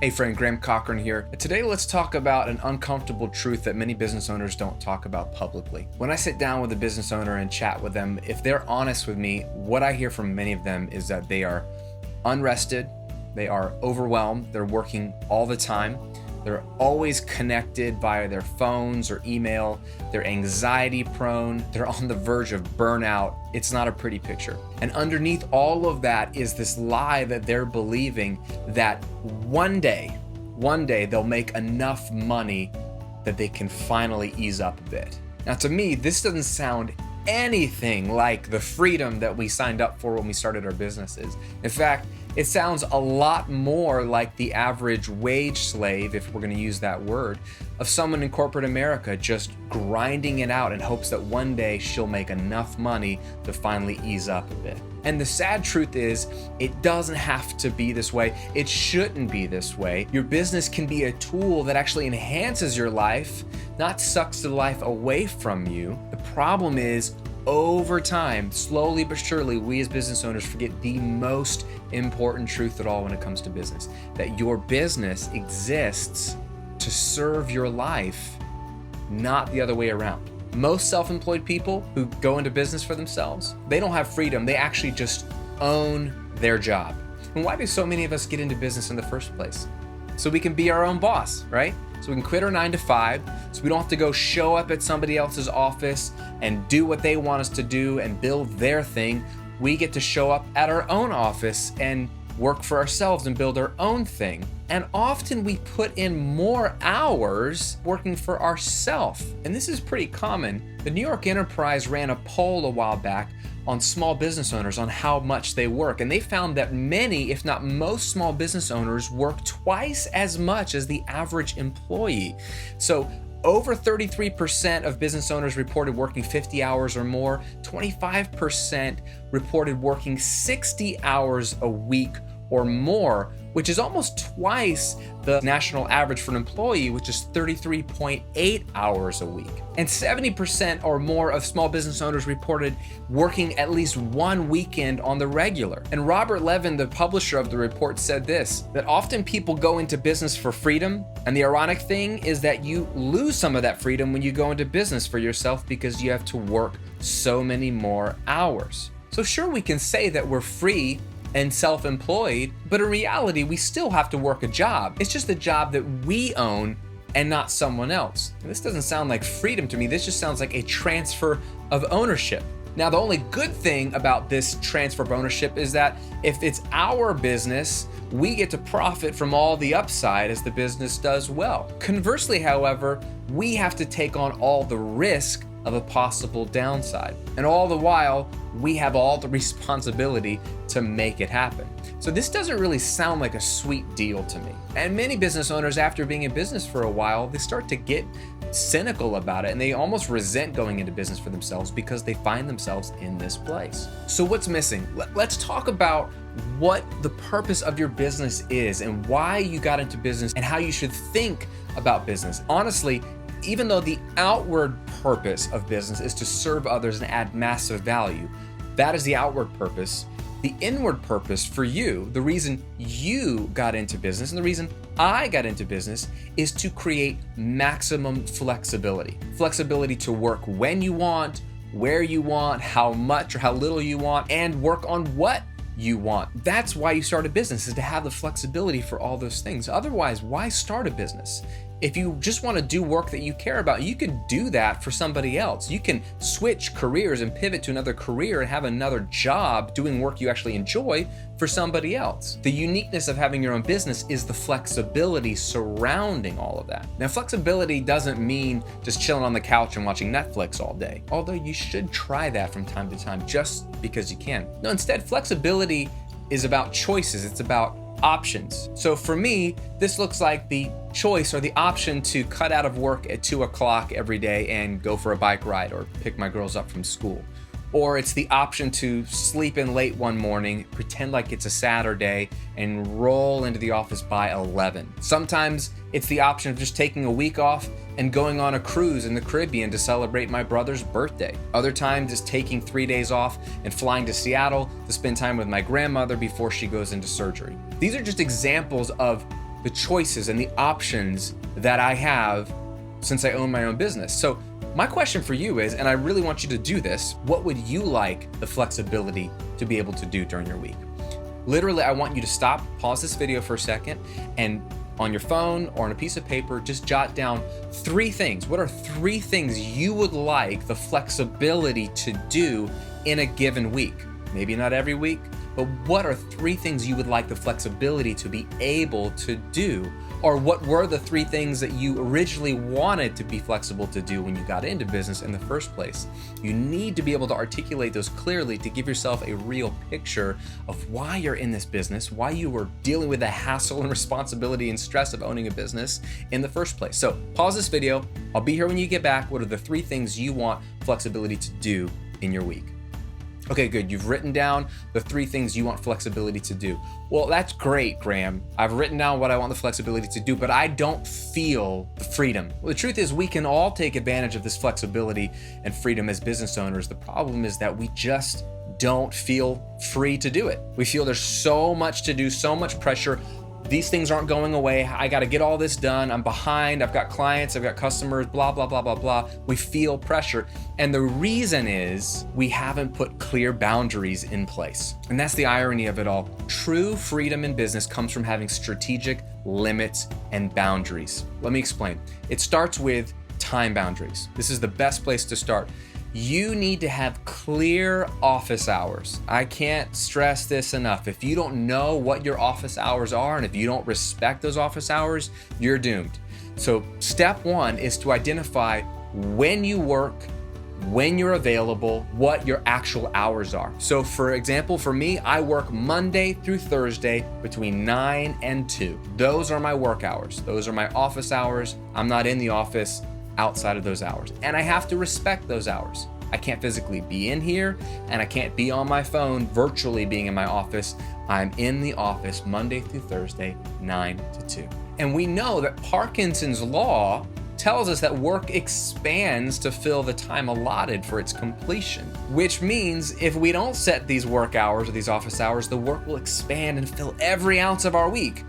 Hey friend, Graham Cochrane here. Today let's talk about an uncomfortable truth that many business owners don't talk about publicly. When I sit down with a business owner and chat with them, if they're honest with me, what I hear from many of them is that they are unrested, they are overwhelmed, they're working all the time, they're always connected via their phones or email, they're anxiety prone, they're on the verge of burnout. It's not a pretty picture. And underneath all of that is this lie that they're believing that one day they'll make enough money that they can finally ease up a bit. Now to me, this doesn't sound anything like the freedom that we signed up for when we started our businesses. In fact, it sounds a lot more like the average wage slave, if we're going to use that word, of someone in corporate America just grinding it out in hopes that one day she'll make enough money to finally ease up a bit. And the sad truth is, it doesn't have to be this way. It shouldn't be this way. Your business can be a tool that actually enhances your life, not sucks the life away from you. The problem is, over time, slowly but surely, we as business owners forget the most important truth at all when it comes to business, that your business exists to serve your life, not the other way around. Most self-employed people who go into business for themselves, they don't have freedom. They actually just own their job. And why do so many of us get into business in the first place? So we can be our own boss, right? So we can quit our 9-to-5, so we don't have to go show up at somebody else's office and do what they want us to do and build their thing. We get to show up at our own office and work for ourselves and build our own thing. And often we put in more hours working for ourselves. And this is pretty common. The New York Enterprise ran a poll a while back on small business owners on how much they work. And they found that many, if not most, small business owners work twice as much as the average employee. So over 33% of business owners reported working 50 hours or more. 25% reported working 60 hours a week or more, which is almost twice the national average for an employee, which is 33.8 hours a week. And 70% or more of small business owners reported working at least one weekend on the regular. And Robert Levin, the publisher of the report, said this, that often people go into business for freedom. And the ironic thing is that you lose some of that freedom when you go into business for yourself because you have to work so many more hours. So sure, we can say that we're free and self-employed, but in reality, we still have to work a job. It's just a job that we own and not someone else. And this doesn't sound like freedom to me. This just sounds like a transfer of ownership. Now, the only good thing about this transfer of ownership is that if it's our business, we get to profit from all the upside as the business does well. Conversely, however, we have to take on all the risk of a possible downside. And all the while, we have all the responsibility to make it happen. So this doesn't really sound like a sweet deal to me. And many business owners, after being in business for a while, they start to get cynical about it and they almost resent going into business for themselves because they find themselves in this place. So what's missing? Let's talk about what the purpose of your business is and why you got into business and how you should think about business. Honestly, even though the outward purpose of business is to serve others and add massive value, that is the outward purpose. The inward purpose for you, the reason you got into business and the reason I got into business, is to create maximum flexibility. Flexibility to work when you want, where you want, how much or how little you want, and work on what you want. That's why you start a business, is to have the flexibility for all those things. Otherwise, why start a business? If you just want to do work that you care about, you can do that for somebody else. You can switch careers and pivot to another career and have another job doing work you actually enjoy for somebody else. The uniqueness of having your own business is the flexibility surrounding all of that. Now, flexibility doesn't mean just chilling on the couch and watching Netflix all day, although you should try that from time to time just because you can. No, instead, flexibility is about choices. It's about options. So for me, this looks like the choice or the option to cut out of work at 2 o'clock every day and go for a bike ride or pick my girls up from school. Or it's the option to sleep in late one morning, pretend like it's a Saturday, and roll into the office by 11. Sometimes it's the option of just taking a week off and going on a cruise in the Caribbean to celebrate my brother's birthday. Other times it's taking 3 days off and flying to Seattle to spend time with my grandmother before she goes into surgery. These are just examples of the choices and the options that I have since I own my own business. So my question for you is, and I really want you to do this, what would you like the flexibility to be able to do during your week? Literally, I want you to stop, pause this video for a second, and on your phone or on a piece of paper, just jot down 3 things. What are 3 things you would like the flexibility to do in a given week? Maybe not every week, but what are 3 things you would like the flexibility to be able to do? Or what were the 3 things that you originally wanted to be flexible to do when you got into business in the first place? You need to be able to articulate those clearly to give yourself a real picture of why you're in this business, why you were dealing with the hassle and responsibility and stress of owning a business in the first place. So pause this video. I'll be here when you get back. What are the 3 things you want flexibility to do in your week? Okay, good. You've written down the 3 things you want flexibility to do. Well, that's great, Graham. I've written down what I want the flexibility to do, but I don't feel the freedom. Well, the truth is we can all take advantage of this flexibility and freedom as business owners. The problem is that we just don't feel free to do it. We feel there's so much to do, so much pressure. These things aren't going away. I got to get all this done. I'm behind. I've got clients. I've got customers, blah, blah, blah, blah, blah. We feel pressure. And the reason is we haven't put clear boundaries in place. And that's the irony of it all. True freedom in business comes from having strategic limits and boundaries. Let me explain. It starts with time boundaries. This is the best place to start. You need to have clear office hours. I can't stress this enough. If you don't know what your office hours are, and if you don't respect those office hours, you're doomed. So step 1 is to identify when you work, when you're available, what your actual hours are. So for example, for me, I work Monday through Thursday between 9 and 2. Those are my work hours. Those are my office hours. I'm not in the office outside of those hours. And I have to respect those hours. I can't physically be in here, and I can't be on my phone virtually being in my office. I'm in the office Monday through Thursday, 9 to 2. And we know that Parkinson's law tells us that work expands to fill the time allotted for its completion, which means if we don't set these work hours or these office hours, the work will expand and fill every ounce of our week.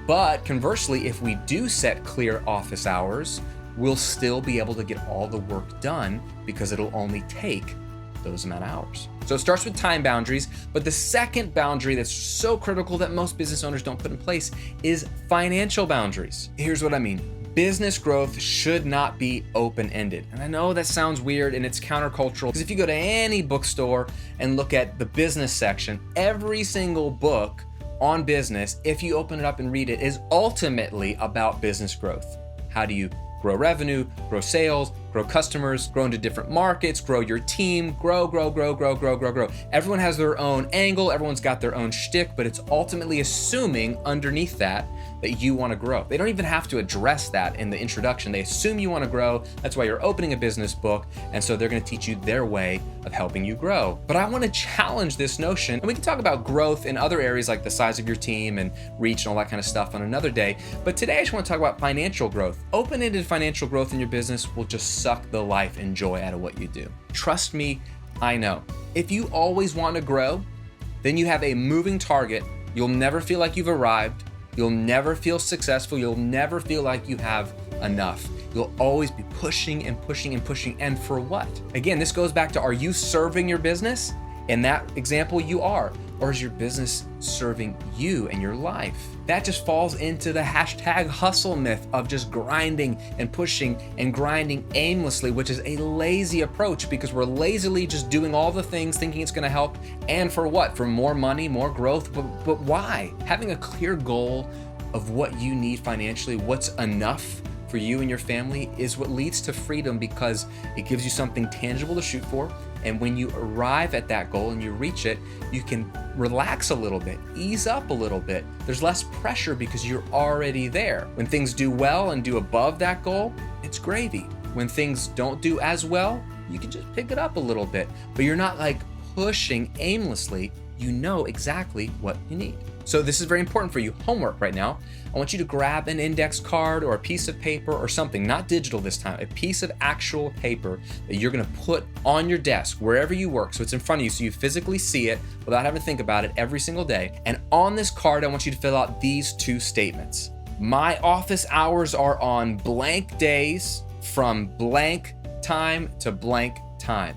But conversely, if we do set clear office hours, we'll still be able to get all the work done because it'll only take those amount of hours. So it starts with time boundaries, but the second boundary that's so critical that most business owners don't put in place is financial boundaries. Here's what I mean. Business growth should not be open-ended. And I know that sounds weird and it's countercultural because if you go to any bookstore and look at the business section, every single book on business, if you open it up and read it, is ultimately about business growth. How do you grow revenue, grow sales, grow customers, grow into different markets, grow your team, grow. Everyone has their own angle, everyone's got their own shtick, but it's ultimately assuming underneath that you want to grow. They don't even have to address that in the introduction. They assume you want to grow. That's why you're opening a business book, and so they're going to teach you their way of helping you grow. But I want to challenge this notion, and we can talk about growth in other areas like the size of your team and reach and all that kind of stuff on another day. But today I just want to talk about financial growth. Open-ended financial growth in your business will just suck the life and joy out of what you do. Trust me, I know. If you always want to grow, then you have a moving target. You'll never feel like you've arrived. You'll never feel successful. You'll never feel like you have enough. You'll always be pushing and pushing and pushing. And for what? Again, this goes back to, are you serving your business? In that example, you are. Or is your business serving you and your life? That just falls into the hashtag hustle myth of just grinding and pushing and grinding aimlessly, which is a lazy approach because we're lazily just doing all the things thinking it's going to help. And for what? For more money, more growth. But why? Having a clear goal of what you need financially, what's enough for you and your family, is what leads to freedom because it gives you something tangible to shoot for. And when you arrive at that goal and you reach it, you can relax a little bit, ease up a little bit. There's less pressure because you're already there. When things do well and do above that goal, it's gravy. When things don't do as well, you can just pick it up a little bit, but you're not like pushing aimlessly. You know exactly what you need. So this is very important for you. Homework right now. I want you to grab an index card or a piece of paper or something, not digital this time, a piece of actual paper that you're gonna put on your desk wherever you work. So it's in front of you so you physically see it without having to think about it every single day. And on this card, I want you to fill out these 2 statements. My office hours are on blank days from blank time to blank time.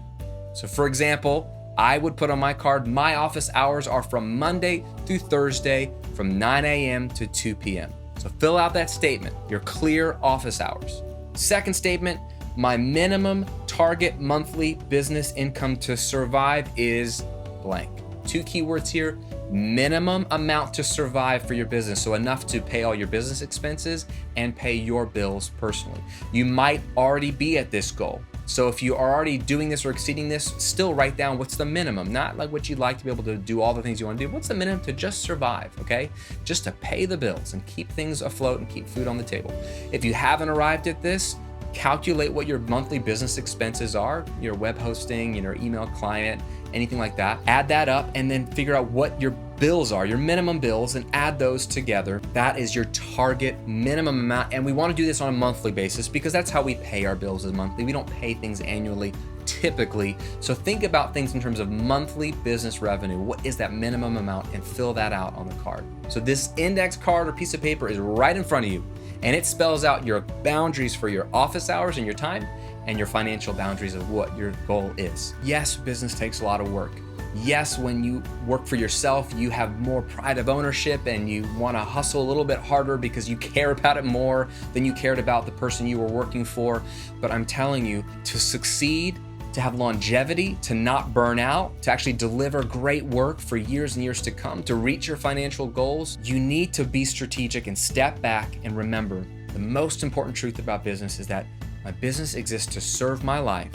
So for example, I would put on my card, my office hours are from Monday through Thursday from 9 a.m. to 2 p.m. So fill out that statement, your clear office hours. Second statement, my minimum target monthly business income to survive is blank. Two keywords here, minimum amount to survive for your business. So enough to pay all your business expenses and pay your bills personally. You might already be at this goal. So if you are already doing this or exceeding this, still write down what's the minimum, not like what you'd like to be able to do all the things you want to do. What's the minimum to just survive, okay? Just to pay the bills and keep things afloat and keep food on the table. If you haven't arrived at this, calculate what your monthly business expenses are, your web hosting, your email client, anything like that. Add that up and then figure out what your bills are, your minimum bills, and add those together. That is your target minimum amount. And we want to do this on a monthly basis because that's how we pay our bills, is monthly. We don't pay things annually typically. So think about things in terms of monthly business revenue. What is that minimum amount? And fill that out on the card. So this index card or piece of paper is right in front of you, and it spells out your boundaries for your office hours and your time and your financial boundaries of what your goal is. Yes, business takes a lot of work. Yes, when you work for yourself, you have more pride of ownership and you want to hustle a little bit harder because you care about it more than you cared about the person you were working for. But I'm telling you, to succeed, to have longevity, to not burn out, to actually deliver great work for years and years to come, to reach your financial goals, you need to be strategic and step back and remember the most important truth about business is that my business exists to serve my life,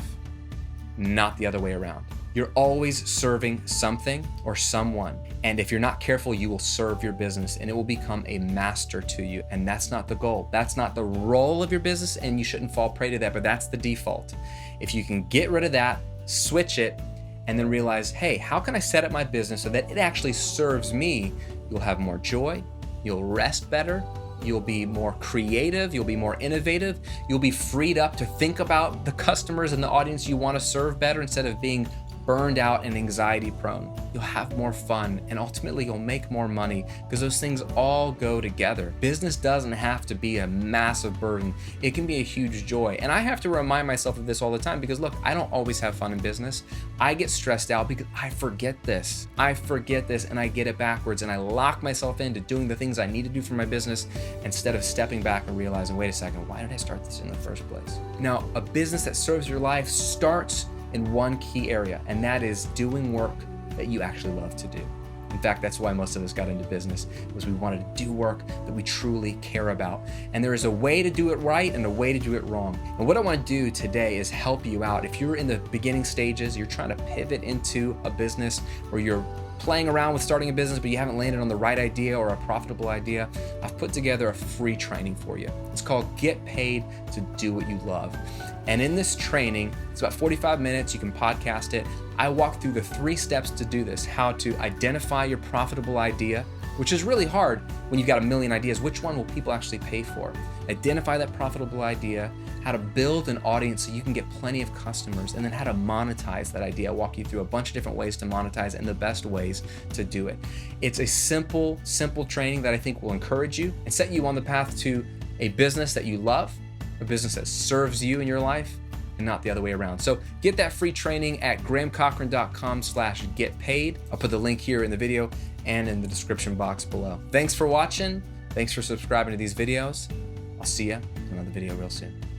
not the other way around. You're always serving something or someone. And if you're not careful, you will serve your business and it will become a master to you. And that's not the goal. That's not the role of your business, and you shouldn't fall prey to that, but that's the default. If you can get rid of that, switch it, and then realize, hey, how can I set up my business so that it actually serves me? You'll have more joy, you'll rest better, you'll be more creative, you'll be more innovative, you'll be freed up to think about the customers and the audience you want to serve better instead of being burned out and anxiety prone. You'll have more fun, and ultimately you'll make more money because those things all go together. Business doesn't have to be a massive burden. It can be a huge joy. And I have to remind myself of this all the time because look, I don't always have fun in business. I get stressed out because I forget this and I get it backwards, and I lock myself into doing the things I need to do for my business instead of stepping back and realizing, wait a second, why did I start this in the first place? Now, a business that serves your life starts in one key area, and that is doing work that you actually love to do. In fact, that's why most of us got into business, was we wanted to do work that we truly care about. And there is a way to do it right and a way to do it wrong. And what I want to do today is help you out. If you're in the beginning stages, you're trying to pivot into a business where you're playing around with starting a business, but you haven't landed on the right idea or a profitable idea, I've put together a free training for you. It's called Get Paid to Do What You Love. And in this training, it's about 45 minutes, you can podcast it. I walk through the 3 steps to do this: how to identify your profitable idea, which is really hard when you've got a million ideas. Which one will people actually pay for? Identify that profitable idea, how to build an audience so you can get plenty of customers, and then how to monetize that idea. I'll walk you through a bunch of different ways to monetize and the best ways to do it. It's a simple training that I think will encourage you and set you on the path to a business that you love, a business that serves you in your life, and not the other way around. So get that free training at grahamcochrane.com/getpaid. I'll put the link here in the video and in the description box below. Thanks for watching. Thanks for subscribing to these videos. I'll see you in another video real soon.